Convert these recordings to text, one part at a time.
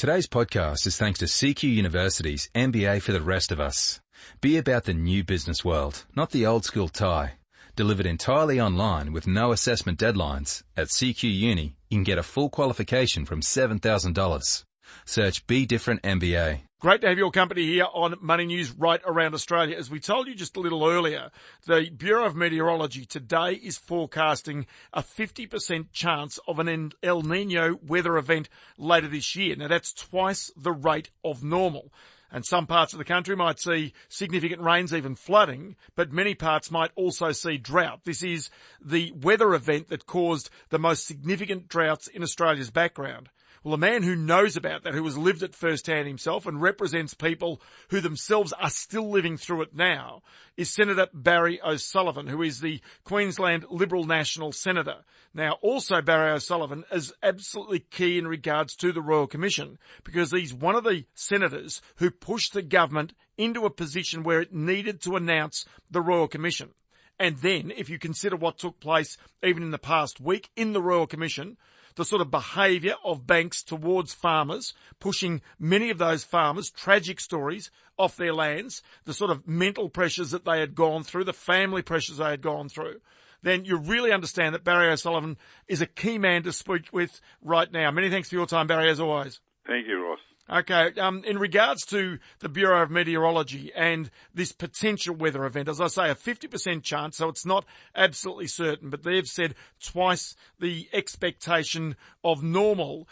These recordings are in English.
Today's podcast is thanks to CQ University's MBA for the Rest of Us. Be about the new business world, not the old school tie. Delivered entirely online with no assessment deadlines, at CQ Uni, you can get a full qualification from $7,000. Search Be Different MBA. Great to have your company here on Money News right around Australia. As we told you just a little earlier, the Bureau of Meteorology today is forecasting a 50% chance of an El Nino weather event later this year. Now, that's twice the rate of normal. And some parts of the country might see significant rains, even flooding, but many parts might also see drought. This is the weather event that caused the most significant droughts in Australia's background. Well, a man who knows about that, who has lived it firsthand himself and represents people who themselves are still living through it now, is Senator Barry O'Sullivan, who is the Queensland Liberal National Senator. Now, also Barry O'Sullivan is absolutely key in regards to the Royal Commission because he's one of the senators who pushed the government into a position where it needed to announce the Royal Commission. And then, if you consider what took place even in the past week in the Royal Commission, the sort of behaviour of banks towards farmers, pushing many of those farmers, tragic stories, off their lands, the sort of mental pressures that they had gone through, the family pressures they had gone through, then you really understand that Barry O'Sullivan is a key man to speak with right now. Many thanks for your time, Barry, as always. Thank you, Ross. Okay, in regards to the Bureau of Meteorology and this potential weather event, as I say, a 50% chance, so it's not absolutely certain, but they've said twice the expectation of normal.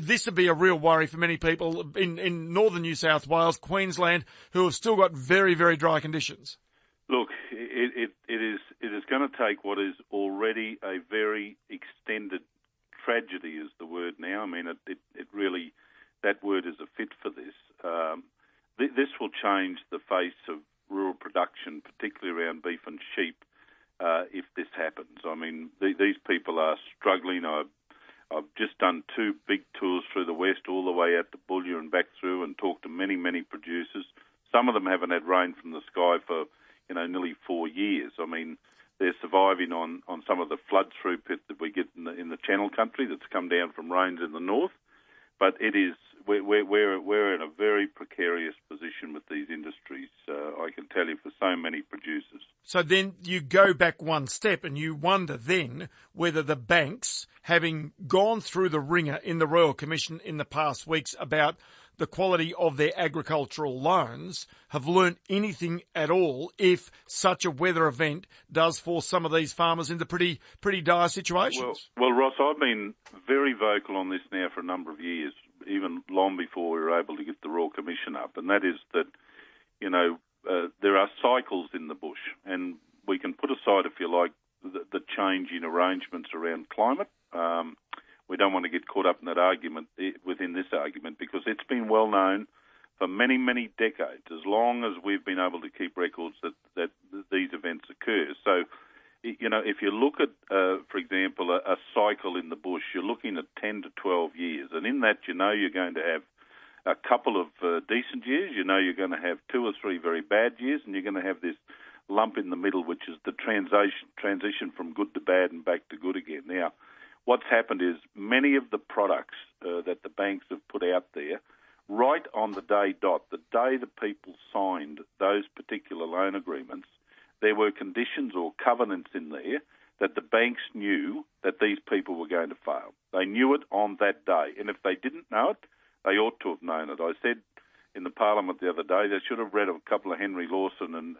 This would be a real worry for many people in northern New South Wales, Queensland, who have still got very, very dry conditions. Look, it is going to take what is already a very extended tragedy is the word now. I mean, it really... that word is a fit for this. This will change the face of rural production, particularly around beef and sheep, if this happens. I mean, these people are struggling. I've just done 2 big tours through the west, all the way out to Boulia and back through, and talked to many, many producers. Some of them haven't had rain from the sky for, nearly 4 years. I mean, they're surviving on some of the flood throughput that we get in the Channel country that's come down from rains in the north. But it is we're in a very precarious position with these industries, I can tell you, for so many producers. So then you go back one step and you wonder then whether the banks, having gone through the ringer in the Royal Commission in the past weeks about the quality of their agricultural loans, have learnt anything at all if such a weather event does force some of these farmers into pretty dire situations. Well, Ross, I've been very vocal on this now for a number of years, even long before we were able to get the Royal Commission up, and that is that, there are cycles in the bush, and we can put aside, if you like, the change in arrangements around climate. We don't want to get caught up in that argument within this argument because it's been well known for many, many decades, as long as we've been able to keep records that these events occur. So, if you look at, for example, a cycle in the bush, you're looking at 10 to 12 years. And in that, you're going to have a couple of decent years. You're going to have 2 or 3 very bad years, and you're going to have this lump in the middle, which is the transition from good to bad and back to good again. Now, what's happened is many of the products that the banks have put out there, right on the day dot, the day the people signed those particular loan agreements, there were conditions or covenants in there that the banks knew that these people were going to fail. They knew it on that day, and if they didn't know it, they ought to have known it. I said in the Parliament the other day, they should have read a couple of Henry Lawson and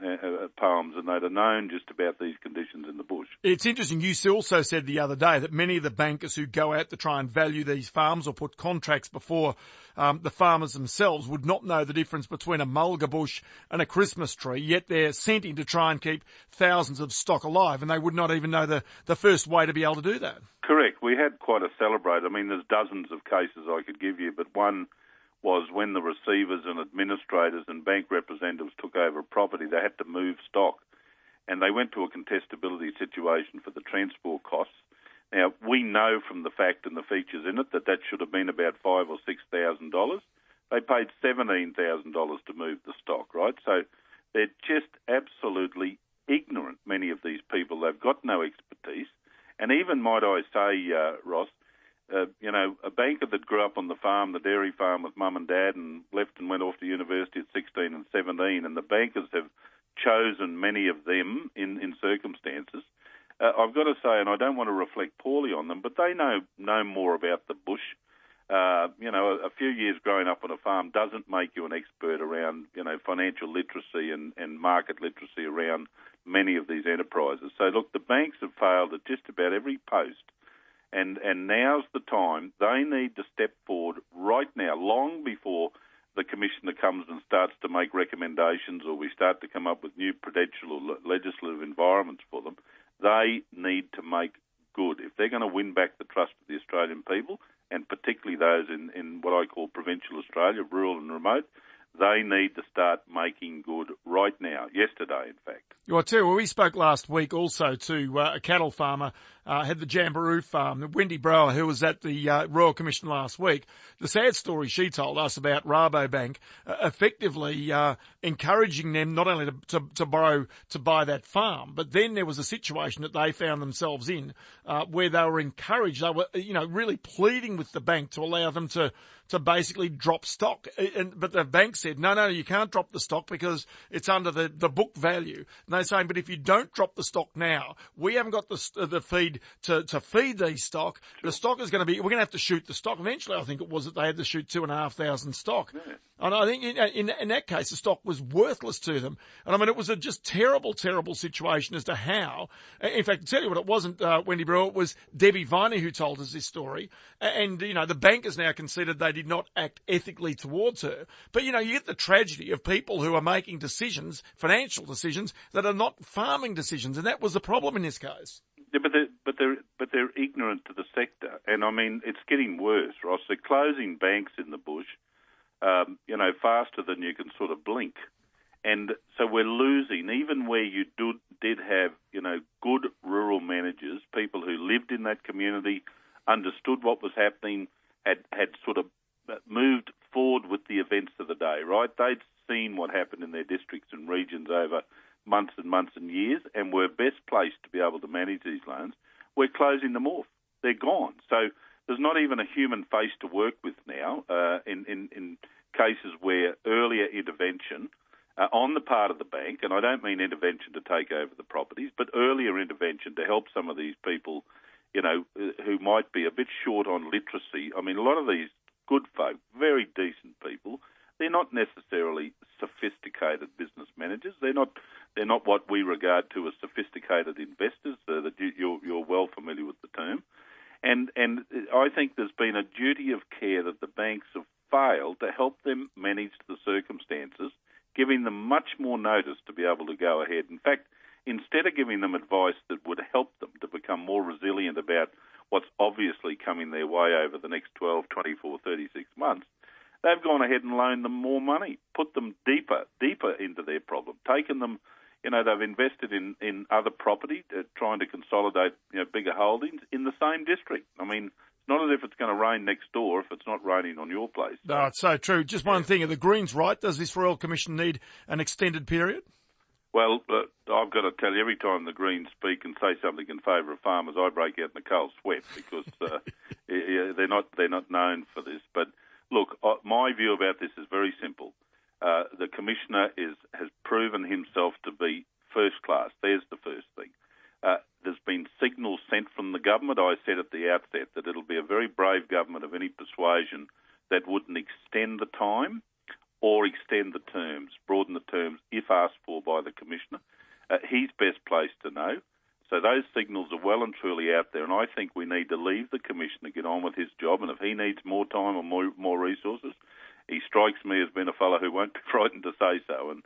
poems, and they'd have known just about these conditions in the bush. It's interesting. You also said the other day that many of the bankers who go out to try and value these farms or put contracts before the farmers themselves would not know the difference between a mulga bush and a Christmas tree, yet they're scenting to try and keep thousands of stock alive, and they would not even know the first way to be able to do that. Correct. We had quite a celebrate. I mean, there's dozens of cases I could give you, but one was when the receivers and administrators and bank representatives took over a property, they had to move stock, and they went to a contestability situation for the transport costs. Now, we know from the fact and the features in it that should have been about $5,000 or $6,000. They paid $17,000 to move the stock, right? So they're just absolutely ignorant, many of these people. They've got no expertise. And even, might I say, Ross, a banker that grew up on the farm, the dairy farm with mum and dad, and left and went off to university at 16 and 17, and the bankers have chosen many of them in circumstances. I've got to say, and I don't want to reflect poorly on them, but they know more about the bush. A few years growing up on a farm doesn't make you an expert around, financial literacy and market literacy around many of these enterprises. So, look, the banks have failed at just about every post, and now's the time. They need to step forward right now, long before the Commissioner comes and starts to make recommendations or we start to come up with new prudential or legislative environments for them. They need to make good. If they're going to win back the trust of the Australian people, and particularly those in what I call provincial Australia, rural and remote, they need to start making good right now, yesterday, in fact. Well, I tell you, we spoke last week also to a cattle farmer, had the Jamboree farm, Wendy Brower, who was at the Royal Commission last week. The sad story she told us about Rabobank effectively encouraging them not only to borrow to buy that farm, but then there was a situation that they found themselves in where they were encouraged, they were, really pleading with the bank to allow them to basically drop stock. But the bank said, no, you can't drop the stock because it's under the book value. And they're saying, but if you don't drop the stock now, we haven't got the feed to feed these stock. The stock is we're going to have to shoot the stock. Eventually, I think it was that they had to shoot 2,500 stock. Yeah. And I think in that case, the stock was worthless to them. And I mean, it was a just terrible, terrible situation as to how. In fact, to tell you what, it wasn't Wendy Brewer, it was Debbie Viney who told us this story. And, the bank has now conceded they did not act ethically towards her. But, you get the tragedy of people who are making decisions, financial decisions, that are not farming decisions. And that was the problem in this case. Yeah, but they're ignorant to the sector. And, I mean, it's getting worse, Ross. They're closing banks in the bush. Faster than you can sort of blink. And so we're losing, even where you did have, good rural managers, people who lived in that community, understood what was happening, had sort of moved forward with the events of the day, right? They'd seen what happened in their districts and regions over months and months and years, and were best placed to be able to manage these loans. We're closing them off. They're gone. So there's not even a human face to work with now in cases where earlier intervention on the part of the bank, and I don't mean intervention to take over the properties, but earlier intervention to help some of these people, who might be a bit short on literacy. I mean, a lot of these good folk, very decent people, they're not necessarily sophisticated business managers. They're not what we regard to as sophisticated investors. That you're well familiar with the term. And I think there's been a duty of care that the banks have failed to help them manage the circumstances, giving them much more notice to be able to go ahead. In fact, instead of giving them advice that would help them to become more resilient about what's obviously coming their way over the next 12, 24, 36 months, they've gone ahead and loaned them more money, put them deeper into their problem, taken them, they've invested in other property, trying to consolidate, bigger holdings in the same district. I mean, it's not as if it's going to rain next door if it's not raining on your place. No, it's so true. Just one thing, are the Greens right? Does this Royal Commission need an extended period? Well, I've got to tell you, every time the Greens speak and say something in favour of farmers, I break out in a cold sweat because they're not known for this. But look, my view about this is very simple. The Commissioner has proven himself to be first class. There's the first thing. There's been signals sent from the government. I said at the outset that it'll be a very brave government of any persuasion that wouldn't extend the time or extend the terms, broaden the terms if asked for by the Commissioner. He's best placed to know. So those signals are well and truly out there, and I think we need to leave the Commissioner, get on with his job, and if he needs more time or more resources, he strikes me as being a fellow who won't be frightened to say so. And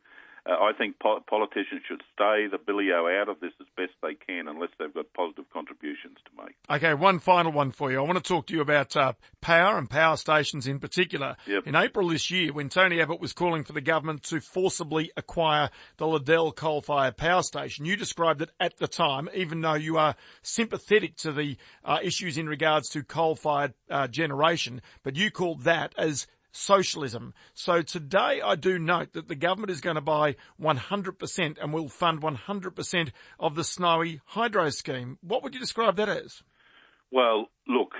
I think politicians should stay the billy-o out of this as best they can unless they've got positive contributions to make. Okay, one final one for you. I want to talk to you about power and power stations in particular. Yep. In April this year, when Tony Abbott was calling for the government to forcibly acquire the Liddell coal-fired power station, you described it at the time, even though you are sympathetic to the issues in regards to coal-fired generation, but you called that as socialism. So today I do note that the government is going to buy 100% and will fund 100% of the Snowy hydro scheme. What would you describe that as? Well, look,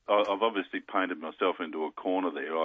I've obviously painted myself into a corner there.